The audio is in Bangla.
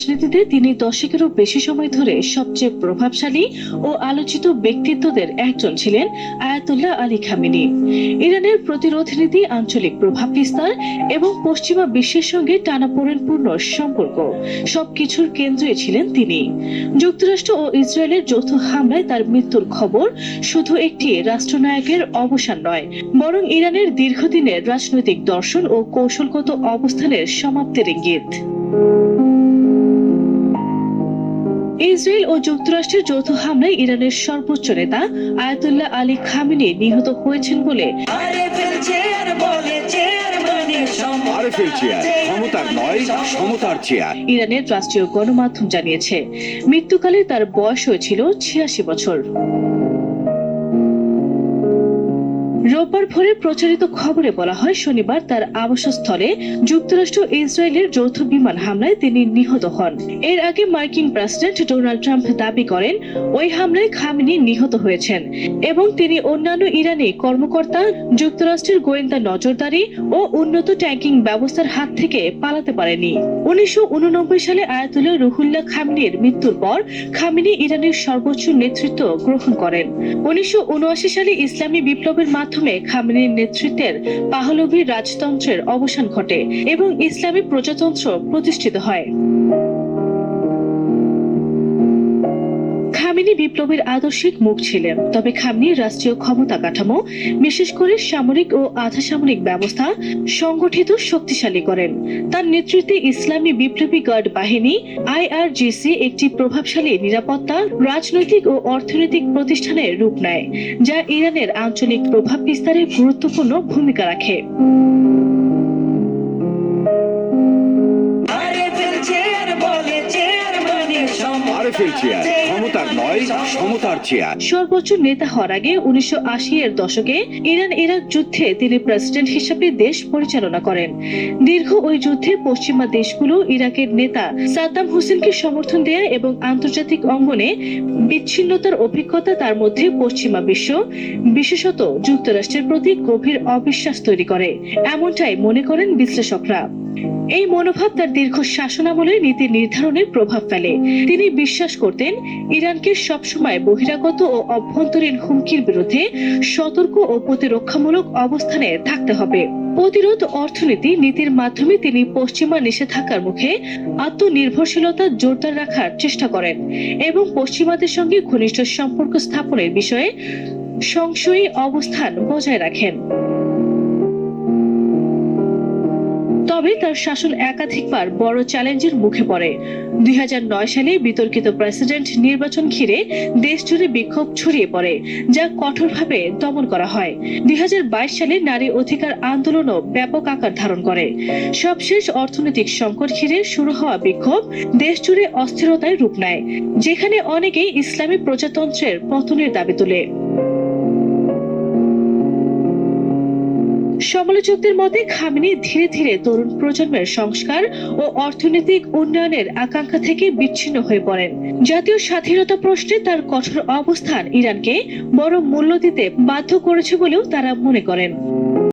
রাজনীতিতে তিনি দশকেরও বেশি সময় ধরে সবচেয়ে প্রভাবশালী ও আলোচিত ব্যক্তিত্বদের একজন ছিলেন আয়াতুল্লাহ আলী খামেনি। ইরানের প্রতিরোধ নীতি, আঞ্চলিক প্রভাব বিস্তার এবং পশ্চিমা বিশ্বের সঙ্গে টানাপোড়েনপূর্ণ সম্পর্ক সবকিছুর কেন্দ্রে ছিলেন তিনি। যুক্তরাষ্ট্র ও ইসরায়েলের যৌথ হামলায় তার মৃত্যুর খবর শুধু একটি রাষ্ট্রনায়কের অবসান নয়, বরং ইরানের দীর্ঘদিনের রাজনৈতিক দর্শন ও কৌশলগত অবস্থানের সমাপ্তির ইঙ্গিত। ইসরায়েল ও যুক্তরাষ্ট্রের যৌথ হামলায় ইরানের সর্বোচ্চ নেতা আয়াতুল্লাহ আলী খামেনি নিহত হয়েছেন বলে ইরানের রাষ্ট্রীয় গণমাধ্যম জানিয়েছে। মৃত্যুকালে তার বয়স হয়েছিল ৮৬ বছর। রোববার ভোরে প্রচারিত খবরে বলা হয়, শনিবার তার আবাসস্থলে যুক্তরাষ্ট্র ও ইসরায়েলের যৌথ বিমান হামলায় তিনি নিহত হন। এর আগে মার্কিন প্রেসিডেন্ট ডোনাল্ড ট্রাম্প দাবি করেন ওই হামলায় খামেনি নিহত হয়েছেন এবং তিনি অন্যান্য ইরানি কর্মকর্তা, যুক্তরাষ্ট্রের গোয়েন্দা নজরদারি ও উন্নত ট্যাঙ্কিং ব্যবস্থার হাত থেকে পালাতে পারেনি। ১৯৮৯ সালে আয়াতুল্লাহ রুহুল্লাহ খামেনির মৃত্যুর পর খামেনি ইরানের সর্বোচ্চ নেতৃত্ব গ্রহণ করেন। ১৯৭৯ সালে ইসলামী বিপ্লবের মাধ্যমে খামেনির নেতৃত্বের পাহলভি রাজতন্ত্রের অবসান ঘটে এবং ইসলামী প্রজাতন্ত্র প্রতিষ্ঠিত হয়। খামেনি বিপ্লবের আদর্শিক মুখ ছিলেন, তবে খামেনি রাষ্ট্রীয় ক্ষমতা কাঠামো, বিশেষ করে সামরিক ও আধা সামরিক ব্যবস্থা সংগঠিত শক্তিশালী করেন। তার নেতৃত্বে ইসলামী বিপ্লবী গার্ড বাহিনী IRGC একটি প্রভাবশালী নিরাপত্তা, রাজনৈতিক ও অর্থনৈতিক প্রতিষ্ঠানের রূপ নেয়, যা ইরানের আঞ্চলিক প্রভাব বিস্তারে গুরুত্বপূর্ণ ভূমিকা রাখে। সর্বোচ্চ নেতা হওয়ার আগে ১৯৮০ এর দশকে ইরান ইরাক যুদ্ধে তিনি প্রেসিডেন্ট হিসেবে দেশ পরিচালনা করেন। দীর্ঘ ওই যুদ্ধে পশ্চিমা দেশগুলো ইরাকের নেতা সাদ্দাম হোসেনকে সমর্থন দেয়া এবং আন্তর্জাতিক অঙ্গনে বিচ্ছিন্নতার অভিজ্ঞতা তার মধ্যে পশ্চিমা বিশ্ব, বিশেষত যুক্তরাষ্ট্রের প্রতি গভীর অবিশ্বাস তৈরি করে, এমনটাই মনে করেন বিশ্লেষকরা। এই মনোভাব তার দীর্ঘ শাসনামলের নীতি নির্ধারণে প্রভাব ফেলে। তিনি বিশ্বাস করতেন ইরানকে সবসময় বহিরাগত ও অভ্যন্তরীণ হুমকির বিরুদ্ধে সতর্ক ও প্রতিরক্ষামূলক অবস্থানে থাকতে হবে। প্রতিরোধ অর্থনীতি নীতির মাধ্যমে তিনি পশ্চিমা নিষেধাজ্ঞার মুখে আত্মনির্ভরশীলতা জোরদার রাখার চেষ্টা করেন এবং পশ্চিমাদের সঙ্গে ঘনিষ্ঠ সম্পর্ক স্থাপনের বিষয়ে সংশয়ী অবস্থান বজায় রাখেন। তবে তার শাসন একাধিকবার বড় চ্যালেঞ্জের মুখে পড়ে। ২০০৯ সালে বিতর্কিত প্রেসিডেন্ট নির্বাচন ঘিরে দেশ জুড়ে বিক্ষোভ ছড়িয়ে পড়ে, যা কঠোরভাবে দমন করা হয়। ২০২২ সালে নারী অধিকার আন্দোলনও ব্যাপক আকার ধারণ করে। সবশেষ অর্থনৈতিক সংকট ঘিরে শুরু হওয়া বিক্ষোভ দেশ জুড়ে অস্থিরতায় রূপ নেয়, যেখানে অনেকেই ইসলামী প্রজাতন্ত্রের পতনের দাবি তোলে। সমালোচকদের মতে খামেনি ধীরে ধীরে তরুণ প্রজন্মের সংস্কার ও অর্থনৈতিক উন্নয়নের আকাঙ্ক্ষা থেকে বিচ্ছিন্ন হয়ে পড়েন। জাতীয় স্বাধীনতা প্রশ্নে তার কঠোর অবস্থান ইরানকে বড় মূল্য দিতে বাধ্য করেছে বলেও তারা মনে করেন।